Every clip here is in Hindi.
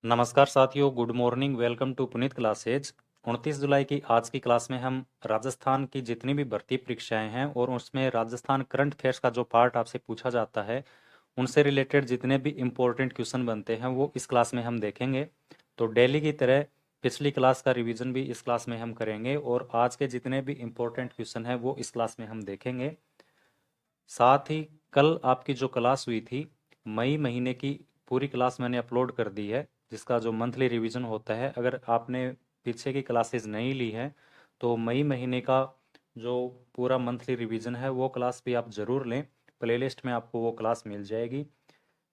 नमस्कार साथियों, good morning. Welcome to Puneet classes. 29 जुलाई की आज की क्लास में हम राजस्थान की जितनी भी भर्ती परीक्षाएं हैं और उसमें राजस्थान करंट अफेयर्स का जो पार्ट आपसे पूछा जाता है उनसे रिलेटेड जितने भी इम्पोर्टेंट क्वेश्चन बनते हैं वो इस क्लास में हम देखेंगे। तो डेली की तरह पिछली क्लास का रिवीजन भी इस क्लास में हम करेंगे और आज के जितने भी इम्पोर्टेंट क्वेश्चन हैं वो इस क्लास में हम देखेंगे। साथ ही कल आपकी जो क्लास हुई थी, मई महीने की पूरी क्लास मैंने अपलोड कर दी है, जिसका जो मंथली रिवीजन होता है। अगर आपने पीछे की क्लासेस नहीं ली हैं तो मई महीने का जो पूरा मंथली रिवीजन है वो क्लास भी आप ज़रूर लें। प्लेलिस्ट में आपको वो क्लास मिल जाएगी।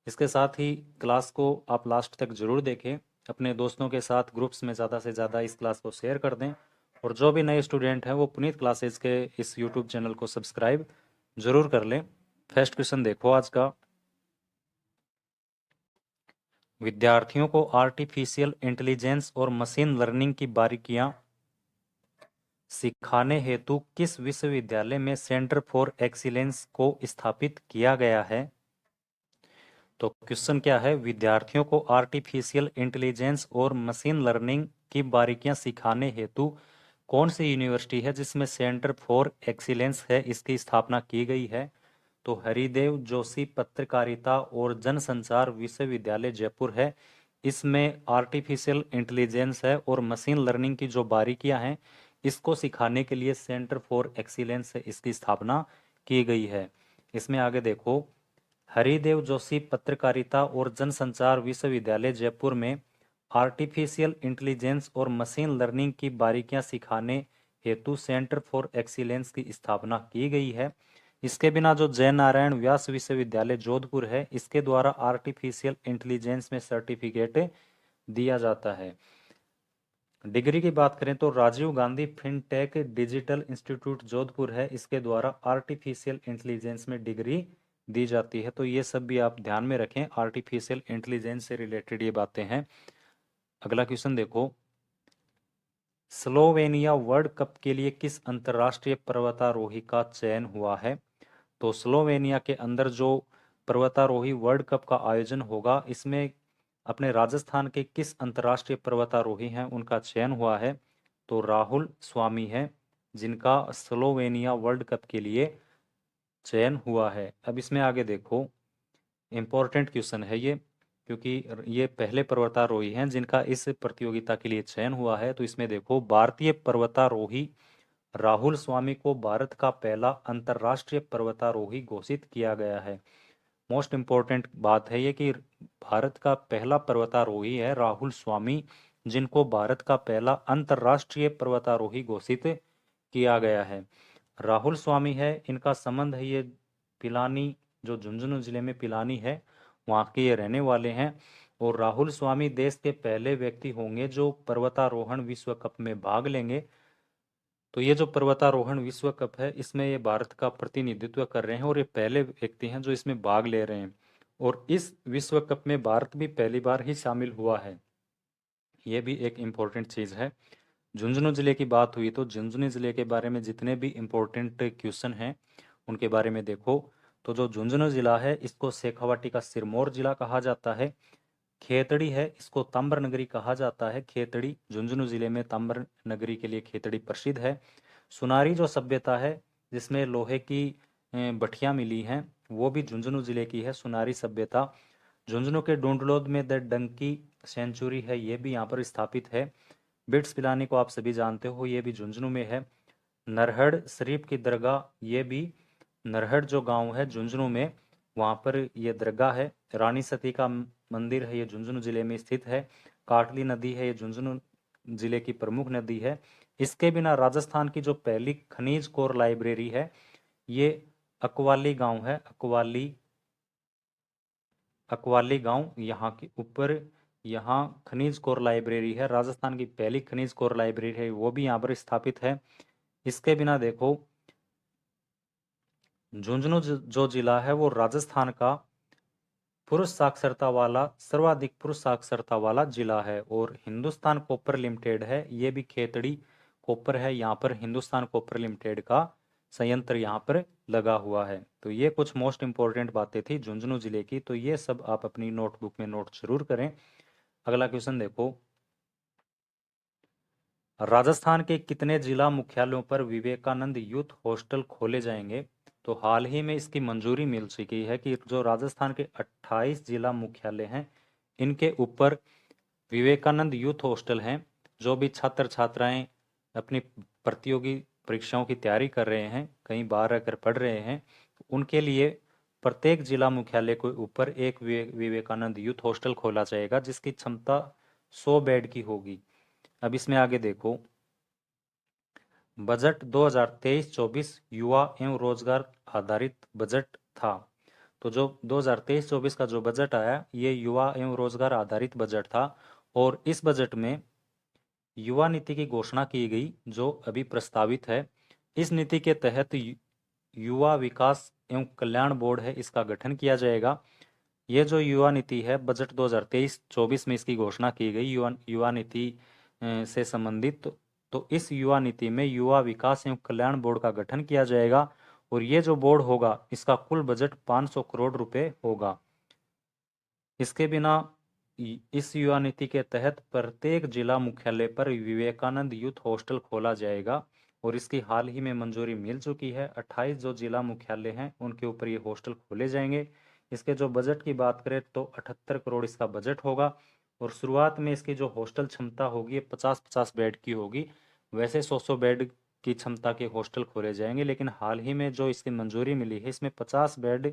इसके साथ ही क्लास को आप लास्ट तक ज़रूर देखें। अपने दोस्तों के साथ ग्रुप्स में ज़्यादा से ज़्यादा इस क्लास को शेयर कर दें। और जो भी नए स्टूडेंट हैं वो पुनीत क्लासेस के इस यूट्यूब चैनल को सब्सक्राइब ज़रूर कर लें। फर्स्ट क्वेश्चन देखो आज का। विद्यार्थियों को आर्टिफिशियल इंटेलिजेंस और मशीन लर्निंग की बारीकियां सिखाने हेतु किस विश्वविद्यालय में सेंटर फॉर एक्सीलेंस को स्थापित किया गया है? तो क्वेश्चन क्या है, विद्यार्थियों को आर्टिफिशियल इंटेलिजेंस और मशीन लर्निंग की बारीकियां सिखाने हेतु कौन सी यूनिवर्सिटी है जिसमें सेंटर फॉर एक्सीलेंस है, इसकी स्थापना की गई है? तो हरिदेव जोशी पत्रकारिता और जनसंचार विश्वविद्यालय जयपुर है। इसमें आर्टिफिशियल इंटेलिजेंस है और मशीन लर्निंग की जो बारीकियां हैं इसको सिखाने के लिए सेंटर फॉर एक्सीलेंस है, इसकी स्थापना की गई है। इसमें आगे देखो, हरिदेव जोशी पत्रकारिता और जनसंचार विश्वविद्यालय जयपुर में आर्टिफिशियल इंटेलिजेंस और मशीन लर्निंग की बारीकियां सिखाने हेतु सेंटर फॉर एक्सीलेंस की स्थापना की गई है। इसके बिना जो जय नारायण व्यास विश्वविद्यालय जोधपुर है, इसके द्वारा आर्टिफिशियल इंटेलिजेंस में सर्टिफिकेट दिया जाता है। डिग्री की बात करें तो Rajiv Gandhi fintech digital institute Jodhpur है, इसके द्वारा आर्टिफिशियल इंटेलिजेंस में डिग्री दी जाती है। तो ये सब भी आप ध्यान में रखें, आर्टिफिशियल इंटेलिजेंस से रिलेटेड ये बातें हैं। अगला क्वेश्चन देखो, स्लोवेनिया वर्ल्ड कप के लिए किस अंतर्राष्ट्रीय पर्वतारोही का चयन हुआ है? तो स्लोवेनिया के अंदर जो पर्वतारोही वर्ल्ड कप का आयोजन होगा, इसमें अपने राजस्थान के किस अंतर्राष्ट्रीय पर्वतारोही हैं उनका चयन हुआ है? तो राहुल स्वामी है, जिनका स्लोवेनिया वर्ल्ड कप के लिए चयन हुआ है। अब इसमें आगे देखो, इम्पोर्टेंट क्वेश्चन है ये, क्योंकि ये पहले पर्वतारोही हैं जिनका इस प्रतियोगिता के लिए चयन हुआ है। तो इसमें देखो, भारतीय पर्वतारोही राहुल स्वामी को भारत का पहला अंतर्राष्ट्रीय पर्वतारोही घोषित किया गया है। मोस्ट इम्पोर्टेंट बात है ये कि भारत का पहला पर्वतारोही है राहुल स्वामी, जिनको भारत का पहला अंतर्राष्ट्रीय पर्वतारोही घोषित किया गया है। राहुल स्वामी है, इनका संबंध है ये पिलानी, जो झुंझुनू जिले में पिलानी है, वहाँ के ये रहने वाले हैं। और राहुल स्वामी देश के पहले व्यक्ति होंगे जो पर्वतारोहण विश्व कप में भाग लेंगे। तो ये जो पर्वतारोहण विश्व कप है, इसमें ये भारत का प्रतिनिधित्व कर रहे हैं और ये पहले व्यक्ति हैं जो इसमें भाग ले रहे हैं। और इस विश्व कप में भारत भी पहली बार ही शामिल हुआ है, ये भी एक इम्पोर्टेंट चीज़ है। झुंझुनू जिले की बात हुई तो झुंझुनू जिले के बारे में जितने भी इम्पोर्टेंट क्वेश्चन हैं उनके बारे में देखो। तो जो झुंझुनू जिला है इसको शेखावाटी का सिरमौर जिला कहा जाता है। खेतड़ी है, इसको ताम्बर नगरी कहा जाता है। खेतड़ी झुंझुनू जिले में ताम्बर नगरी के लिए खेतड़ी प्रसिद्ध है। सुनारी जो सभ्यता है जिसमें लोहे की भट्टियां मिली हैं, वो भी झुंझुनू जिले की है, सुनारी सभ्यता। झुंझुनू के डूंडलोद में द डंकी सेंचुरी है, ये भी यहाँ पर स्थापित है। बिट्स पिलानी को आप सभी जानते हो, ये भी झुंझुनू में है। नरहड़ शरीफ की दरगाह, ये भी नरहड़ जो गांव है झुंझुनू में, वहाँ पर ये दरगाह है। रानी सती का मंदिर है, ये झुंझुनू जिले में स्थित है। काटली नदी है, ये झुंझुनू जिले की प्रमुख नदी है। इसके बिना राजस्थान की जो पहली खनिज कोर लाइब्रेरी है ये अकवाली गांव है। अकवाली गांव यहाँ के ऊपर, यहाँ खनिज कोर लाइब्रेरी है। राजस्थान की पहली खनिज कोर लाइब्रेरी है, वो भी यहाँ पर स्थापित है। इसके बिना देखो, झुंझुनू जो जिला है वो राजस्थान का पुरुष साक्षरता वाला, सर्वाधिक पुरुष साक्षरता वाला जिला है। और हिंदुस्तान कॉपर लिमिटेड है, ये भी खेतड़ी कॉपर है, यहाँ पर हिंदुस्तान कॉपर लिमिटेड का संयंत्र यहाँ पर लगा हुआ है। तो ये कुछ मोस्ट इंपोर्टेंट बातें थी झुंझुनू जिले की, तो ये सब आप अपनी नोटबुक में नोट जरूर करें। अगला क्वेश्चन देखो, राजस्थान के कितने जिला मुख्यालयों पर विवेकानंद यूथ हॉस्टल खोले जाएंगे? तो हाल ही में इसकी मंजूरी मिल चुकी है कि जो राजस्थान के 28 जिला मुख्यालय हैं, इनके ऊपर विवेकानंद यूथ हॉस्टल हैं। जो भी छात्र छात्राएं अपनी प्रतियोगी परीक्षाओं की तैयारी कर रहे हैं, कहीं बाहर रहकर पढ़ रहे हैं, उनके लिए प्रत्येक जिला मुख्यालय के ऊपर एक विवेकानंद यूथ हॉस्टल खोला जाएगा, जिसकी क्षमता 100 बेड की होगी। अब इसमें आगे देखो, बजट 2023-24 युवा एवं रोजगार आधारित बजट था। तो जो 2023-24 का जो बजट आया, ये युवा एवं रोजगार आधारित बजट था, और इस बजट में युवा नीति की घोषणा की गई, जो अभी प्रस्तावित है। इस नीति के तहत युवा विकास एवं कल्याण बोर्ड है, इसका गठन किया जाएगा। ये जो युवा नीति है, बजट 2023-24 में इसकी घोषणा की गई, युवा नीति से संबंधित। तो इस युवा नीति में युवा विकास एवं कल्याण बोर्ड का गठन किया जाएगा, और ये जो बोर्ड होगा, इसका कुल बजट 500 करोड़ रुपए होगा। इसके बिना इस युवा नीति के तहत प्रत्येक जिला मुख्यालय पर विवेकानंद यूथ हॉस्टल खोला जाएगा, और इसकी हाल ही में मंजूरी मिल चुकी है। 28 जो जिला मुख्यालय हैं, उनके ऊपर ये हॉस्टल खोले जाएंगे। इसके जो बजट की बात करें तो 78 करोड़ इसका बजट होगा, और शुरुआत में इसकी जो हॉस्टल क्षमता होगी, ये 50-50 बेड की होगी। वैसे 100-100 बेड की क्षमता के हॉस्टल खोले जाएंगे, लेकिन हाल ही में जो इसकी मंजूरी मिली है, इसमें 50 बेड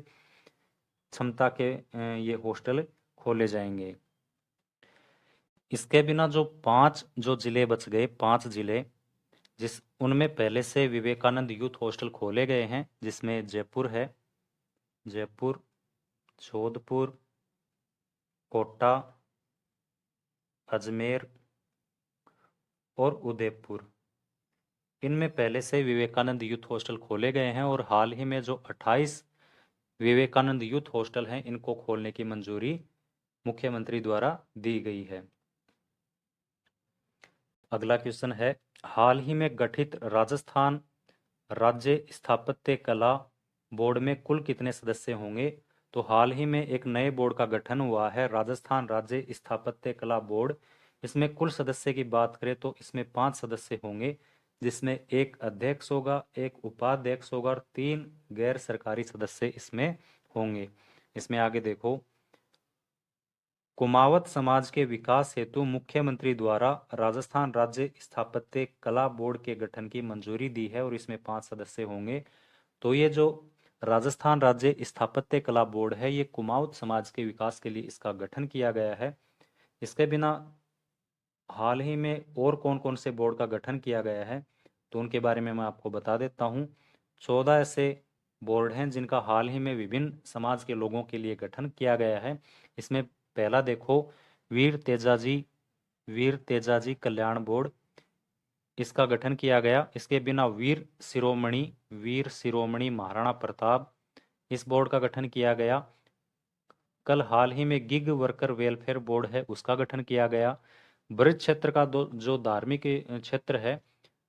क्षमता के ये हॉस्टल खोले जाएंगे। इसके बिना जो 5 जो जिले बच गए, 5 जिले जिस उनमें पहले से विवेकानंद यूथ हॉस्टल खोले गए हैं, जिसमें जयपुर है, जयपुर, जोधपुर, कोटा, अजमेर और उदयपुर। इनमें पहले से विवेकानंद यूथ हॉस्टल खोले गए हैं, और हाल ही में जो 28 विवेकानंद यूथ हॉस्टल हैं, इनको खोलने की मंजूरी मुख्यमंत्री द्वारा दी गई है। अगला क्वेश्चन है, हाल ही में गठित राजस्थान राज्य स्थापत्य कला बोर्ड में कुल कितने सदस्य होंगे? तो हाल ही में एक नए बोर्ड का गठन हुआ है, राजस्थान राज्य स्थापत्य कला बोर्ड। इसमें कुल सदस्य की बात करें तो इसमें 5 सदस्य होंगे, जिसमें एक अध्यक्ष होगा, एक उपाध्यक्ष होगा, और 3 गैर सरकारी सदस्य इसमें होंगे। इसमें आगे देखो, कुमावत समाज के विकास हेतु मुख्यमंत्री द्वारा राजस्थान राज्य स्थापत्य कला बोर्ड के गठन की मंजूरी दी है, और इसमें 5 सदस्य होंगे। तो ये जो राजस्थान राज्य स्थापत्य कला बोर्ड है, ये कुमाऊं समाज के विकास के लिए इसका गठन किया गया है। इसके बिना हाल ही में और कौन कौन से बोर्ड का गठन किया गया है, तो उनके बारे में मैं आपको बता देता हूँ। 14 ऐसे बोर्ड हैं जिनका हाल ही में विभिन्न समाज के लोगों के लिए गठन किया गया है। इसमें पहला देखो, वीर तेजाजी कल्याण बोर्ड, इसका गठन किया गया। इसके बिना वीर शिरोमणि महाराणा प्रताप, इस बोर्ड का गठन किया गया। कल हाल ही में गिग वर्कर वेलफेयर बोर्ड है, उसका गठन किया गया। ब्रिज क्षेत्र का जो धार्मिक क्षेत्र है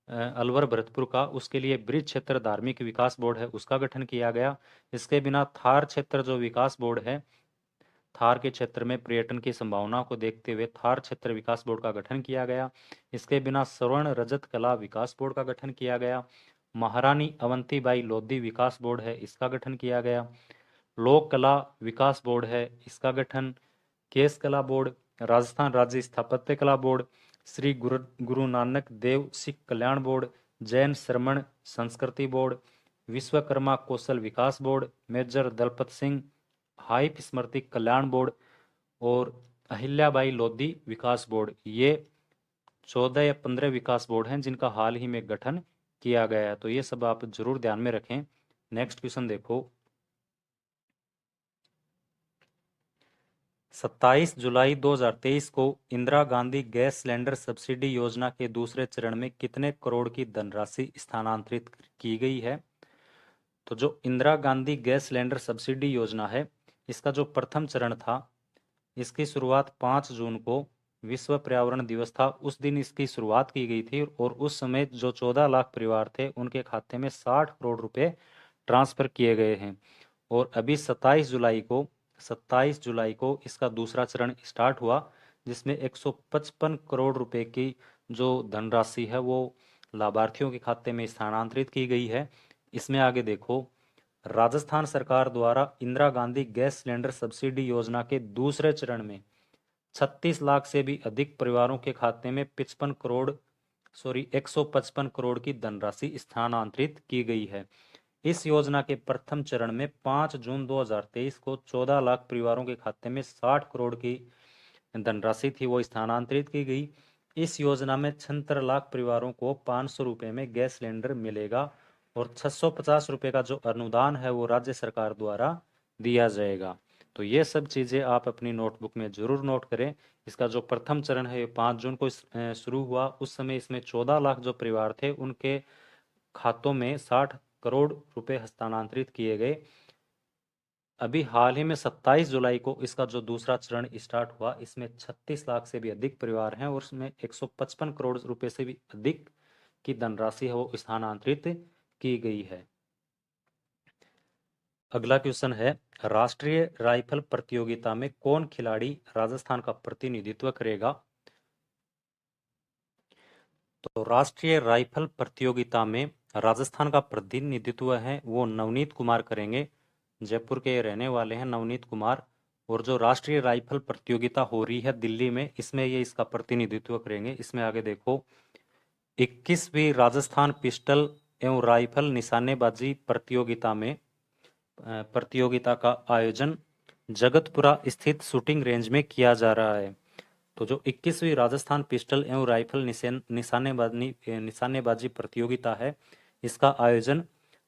अलवर भरतपुर का, उसके लिए ब्रिज क्षेत्र धार्मिक विकास बोर्ड है, उसका गठन किया गया। इसके बिना थार क्षेत्र जो विकास बोर्ड है, थार के क्षेत्र में पर्यटन की संभावना को देखते हुए थार क्षेत्र विकास बोर्ड का गठन किया गया। इसके बिना स्वर्ण रजत कला विकास बोर्ड का गठन किया गया। महारानी अवंतीबाई लोधी विकास बोर्ड है, इसका गठन किया गया। लोक कला विकास बोर्ड है, इसका गठन। केस कला बोर्ड, राजस्थान राज्य स्थापत्य कला बोर्ड, श्री गुरु नानक देव सिख कल्याण बोर्ड, जैन श्रमण संस्कृति बोर्ड, विश्वकर्मा कौशल विकास बोर्ड, मेजर दलपत सिंह हाइप स्मृति कल्याण बोर्ड, और अहिल्याबाई लोधी विकास बोर्ड। ये 14 या 15 विकास बोर्ड हैं जिनका हाल ही में गठन किया गया है। तो ये सब आप जरूर ध्यान में रखें। नेक्स्ट क्वेश्चन देखो, 27 जुलाई 2023 को Indira Gandhi gas cylinder subsidy योजना के दूसरे चरण में कितने करोड़ की धनराशि स्थानांतरित की गई है? तो जो Indira Gandhi gas cylinder subsidy योजना है, इसका जो प्रथम चरण था, इसकी शुरुआत 5 जून को विश्व पर्यावरण दिवस था, उस दिन इसकी शुरुआत की गई थी, और उस समय जो 14 लाख परिवार थे, उनके खाते में 60 करोड़ रुपए ट्रांसफर किए गए हैं। और अभी 27 जुलाई को इसका दूसरा चरण स्टार्ट हुआ, जिसमें 155 करोड़ रुपए की जो धनराशि है वो लाभार्थियों के खाते में स्थानांतरित की गई है। इसमें आगे देखो, राजस्थान सरकार द्वारा Indira Gandhi gas cylinder subsidy योजना के दूसरे चरण में 36 लाख से भी अधिक परिवारों के खाते में 155 करोड़ की धनराशि स्थानांतरित की गई है। इस योजना के प्रथम चरण में 5 जून 2023 को 14 लाख परिवारों के खाते में 60 करोड़ की धनराशि थी वो स्थानांतरित की गई। इस योजना में 76 लाख परिवारों को 500 रुपए में गैस सिलेंडर मिलेगा और 650 रुपए का जो अनुदान है वो राज्य सरकार द्वारा दिया जाएगा। तो ये सब चीज़ें आप अपनी नोटबुक में जरूर नोट करें। इसका जो प्रथम चरण है ये 5 जून को शुरू हुआ। उस समय इसमें 14 लाख जो परिवार थे उनके खातों में 60 करोड़ रुपए हस्तांतरित किए गए। अभी हाल ही में 27 जुलाई को इसका जो दूसरा चरण स्टार्ट हुआ, इसमें 36 लाख से भी अधिक परिवार हैं और उसमें 155 करोड़ रुपए से भी अधिक की धनराशि है वो स्थानांतरित की गई है। अगला क्वेश्चन है, राष्ट्रीय राइफल प्रतियोगिता में कौन खिलाड़ी राजस्थान का प्रतिनिधित्व करेगा? तो राष्ट्रीय राइफल प्रतियोगिता में राजस्थान का प्रतिनिधित्व है वो नवनीत कुमार करेंगे। जयपुर के रहने वाले हैं नवनीत कुमार। और जो राष्ट्रीय राइफल प्रतियोगिता हो रही है दिल्ली में, इसमें ये इसका प्रतिनिधित्व करेंगे। इसमें आगे देखो, 21वीं राजस्थान पिस्टल एवं राइफल निशानेबाजी प्रतियोगिता का आयोजन जगतपुरा स्थित शूटिंग रेंज में किया जा रहा है। तो जो 21वीं राजस्थान पिस्टल एवं राइफल निशानेबाजी प्रतियोगिता है, इसका आयोजन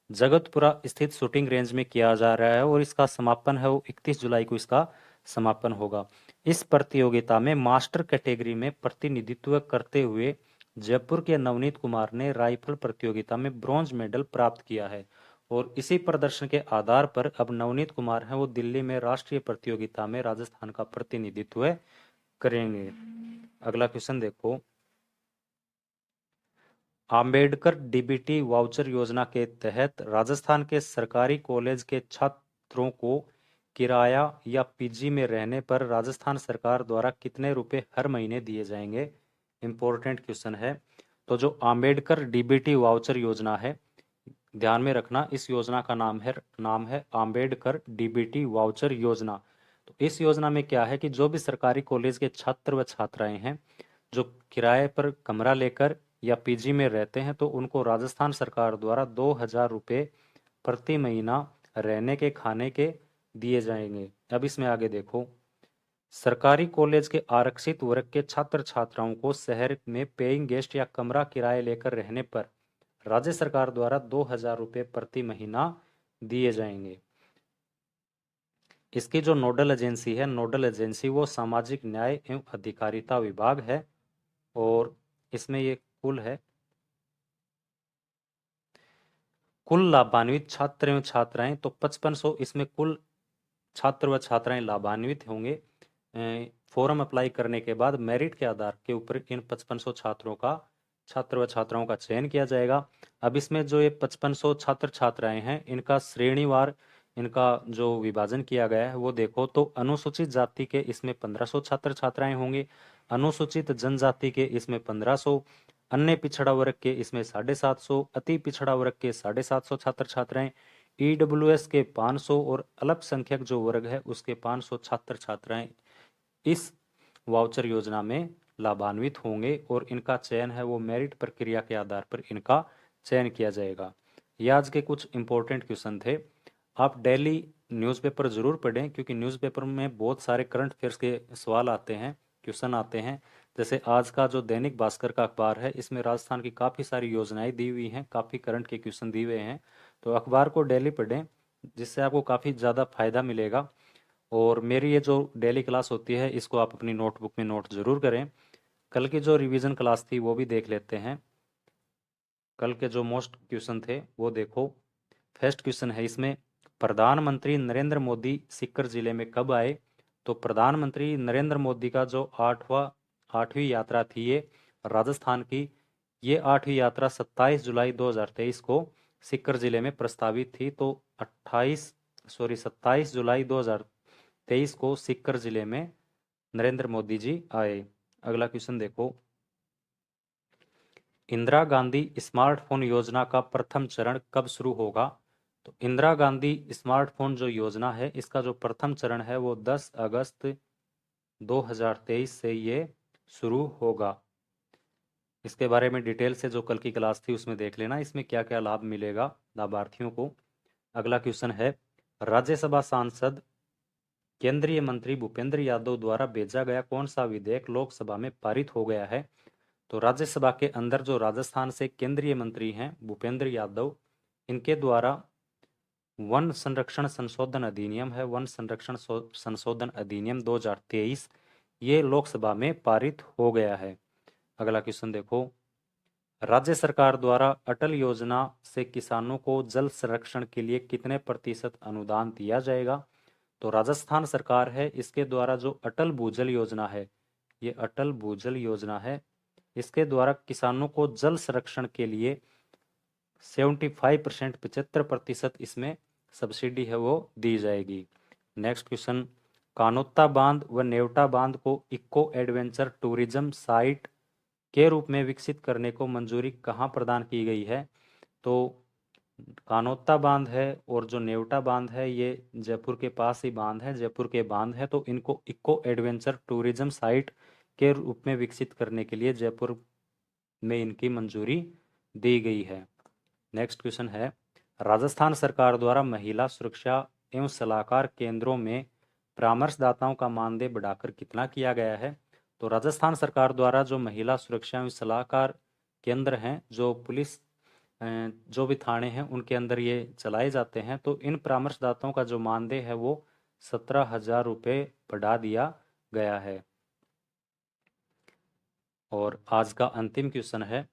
जगतपुरा स्थित शूटिंग रेंज में किया जा रहा है और इसका समापन है वो 31 जुलाई को इसका समापन होगा। इस प्रतियोगिता में मास्टर कैटेगरी में प्रतिनिधित्व करते हुए जयपुर के नवनीत कुमार ने राइफल प्रतियोगिता में ब्रॉन्ज मेडल प्राप्त किया है और इसी प्रदर्शन के आधार पर अब नवनीत कुमार है वो दिल्ली में राष्ट्रीय प्रतियोगिता में राजस्थान का प्रतिनिधित्व करेंगे। अगला क्वेश्चन देखो, आम्बेडकर डीबीटी वाउचर योजना के तहत राजस्थान के सरकारी कॉलेज के छात्रों को किराया या पीजी में रहने पर राजस्थान सरकार द्वारा कितने रुपए हर महीने दिए जाएंगे? इंपॉर्टेंट क्वेश्चन है। तो जो आम्बेडकर डीबीटी वाउचर योजना है, ध्यान में रखना, इस योजना का नाम है आम्बेडकर डीबीटी वाउचर योजना। तो इस योजना में क्या है कि जो भी सरकारी कॉलेज के छात्र व छात्राएं हैं जो किराए पर कमरा लेकर या पीजी में रहते हैं, तो उनको राजस्थान सरकार द्वारा 2,000 रुपये प्रति महीना रहने के खाने के दिए जाएंगे। अब इसमें आगे देखो, सरकारी कॉलेज के आरक्षित वर्ग के छात्र छात्राओं को शहर में पेइंग गेस्ट या कमरा किराए लेकर रहने पर राज्य सरकार द्वारा 2,000 रुपये प्रति महीना दिए जाएंगे। इसकी जो नोडल एजेंसी वो सामाजिक न्याय एवं अधिकारिता विभाग है और इसमें ये कुल लाभान्वित छात्र एवं छात्राएं तो 5500 इसमें कुल छात्र व छात्राएं लाभान्वित होंगे। फॉर्म अप्लाई करने के बाद मेरिट के आधार के ऊपर इन 5500 छात्र व छात्राओं का चयन किया जाएगा। अब इसमें जो ये 5500 छात्र छात्राएं हैं, इनका श्रेणीवार इनका जो विभाजन किया गया है वो देखो, तो अनुसूचित जाति के इसमें 1500 छात्र छात्राएं होंगे, अनुसूचित जनजाति के इसमें 1500, अन्य पिछड़ा वर्ग के इसमें 750, अति पिछड़ा वर्ग के 750 छात्र छात्राएं, ईडब्ल्यूएस के 500 और अल्पसंख्यक जो वर्ग है उसके 500 छात्र छात्राएं इस वाउचर योजना में लाभान्वित होंगे और इनका चयन है वो मेरिट प्रक्रिया के आधार पर इनका चयन किया जाएगा। ये आज के कुछ इंपॉर्टेंट क्वेश्चन थे। आप डेली न्यूज़पेपर जरूर पढ़ें क्योंकि न्यूज़पेपर में बहुत सारे करंट अफेयर्स के सवाल आते हैं, क्वेश्चन आते हैं। जैसे आज का जो दैनिक भास्कर का अखबार है, इसमें राजस्थान की काफ़ी सारी योजनाएं दी हुई हैं, काफ़ी करंट के क्वेश्चन दिए हुए हैं। तो अखबार को डेली पढ़ें जिससे आपको काफ़ी ज़्यादा फायदा मिलेगा। और मेरी ये जो डेली क्लास होती है इसको आप अपनी नोटबुक में नोट जरूर करें। कल की जो रिवीजन क्लास थी वो भी देख लेते हैं। कल के जो मोस्ट क्वेश्चन थे वो देखो। फर्स्ट क्वेश्चन है इसमें, प्रधानमंत्री नरेंद्र मोदी सीकर जिले में कब आए? तो प्रधानमंत्री नरेंद्र मोदी का जो आठवीं यात्रा थी ये राजस्थान की, ये आठवीं यात्रा 27 जुलाई 2023 को सीकर जिले में प्रस्तावित थी। तो 27 जुलाई 2023 को सीकर जिले में नरेंद्र मोदी जी आए। अगला क्वेश्चन देखो, इंदिरा गांधी स्मार्टफोन योजना का प्रथम चरण कब शुरू होगा? तो इंदिरा गांधी स्मार्टफोन जो योजना है, इसका जो प्रथम चरण है वो 10 अगस्त 2023 से ये शुरू होगा। इसके बारे में डिटेल से जो कल की क्लास थी उसमें देख लेना, इसमें क्या क्या लाभ मिलेगा लाभार्थियों को। अगला क्वेश्चन है, राज्यसभा सांसद केंद्रीय मंत्री भूपेंद्र यादव द्वारा भेजा गया कौन सा विधेयक लोकसभा में पारित हो गया है? तो राज्यसभा के अंदर जो राजस्थान से केंद्रीय मंत्री हैं भूपेंद्र यादव, इनके द्वारा वन संरक्षण संशोधन अधिनियम है, वन संरक्षण संशोधन अधिनियम 2023, ये लोकसभा में पारित हो गया है। अगला क्वेश्चन देखो, राज्य सरकार द्वारा अटल योजना से किसानों को जल संरक्षण के लिए कितने प्रतिशत अनुदान दिया जाएगा? तो राजस्थान सरकार है, इसके द्वारा जो अटल भूजल योजना है, ये अटल भूजल योजना है, इसके द्वारा किसानों को जल संरक्षण के लिए 75% 75% इसमें सब्सिडी है वो दी जाएगी। नेक्स्ट क्वेश्चन, कानोत्ता बांध व नेवटा बांध को इको एडवेंचर टूरिज्म साइट के रूप में विकसित करने को मंजूरी कहाँ प्रदान की गई है? तो कानोत्ता बांध है और जो नेवटा बांध है ये जयपुर के पास ही बांध है, जयपुर के बांध है, तो इनको इको एडवेंचर टूरिज्म साइट के रूप में विकसित करने के लिए जयपुर में इनकी मंजूरी दी गई है। नेक्स्ट क्वेश्चन है, राजस्थान सरकार द्वारा महिला सुरक्षा एवं सलाहकार केंद्रों में परामर्शदाताओं का मानदेय बढ़ाकर कितना किया गया है? तो राजस्थान सरकार द्वारा जो महिला सुरक्षा एवं सलाहकार केंद्र हैं, जो पुलिस जो भी थाने हैं उनके अंदर ये चलाए जाते हैं, तो इन परामर्शदाताओं का जो मानदेय है वो 17,000 रुपये बढ़ा दिया गया है। और आज का अंतिम क्वेश्चन है,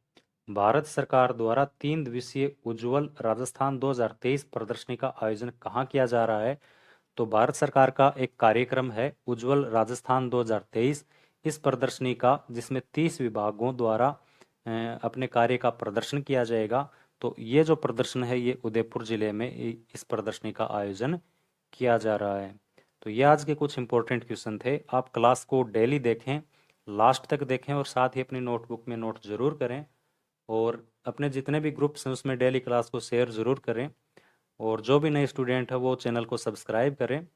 भारत सरकार द्वारा 3 दिवसीय उज्ज्वल राजस्थान 2023 प्रदर्शनी का आयोजन कहाँ किया जा रहा है? तो भारत सरकार का एक कार्यक्रम है उज्ज्वल राजस्थान 2023, इस प्रदर्शनी का, जिसमें 30 विभागों द्वारा अपने कार्य का प्रदर्शन किया जाएगा। तो ये जो प्रदर्शन है ये उदयपुर जिले में इस प्रदर्शनी का आयोजन किया जा रहा है। तो ये आज के कुछ इंपॉर्टेंट क्वेश्चन थे। आप क्लास को डेली देखें, लास्ट तक देखें और साथ ही अपनी नोटबुक में नोट जरूर करें, और अपने जितने भी ग्रुप्स हैं उसमें डेली क्लास को शेयर ज़रूर करें, और जो भी नए स्टूडेंट है वो चैनल को सब्सक्राइब करें,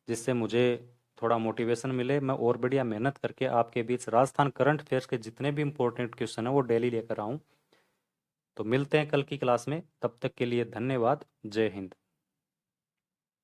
जिससे मुझे थोड़ा मोटिवेशन मिले, मैं और बढ़िया मेहनत करके आपके बीच राजस्थान करंट अफेयर्स के जितने भी इंपॉर्टेंट क्वेश्चन हैं वो डेली लेकर आऊँ। तो मिलते हैं कल की क्लास में, तब तक के लिए धन्यवाद। जय हिंद।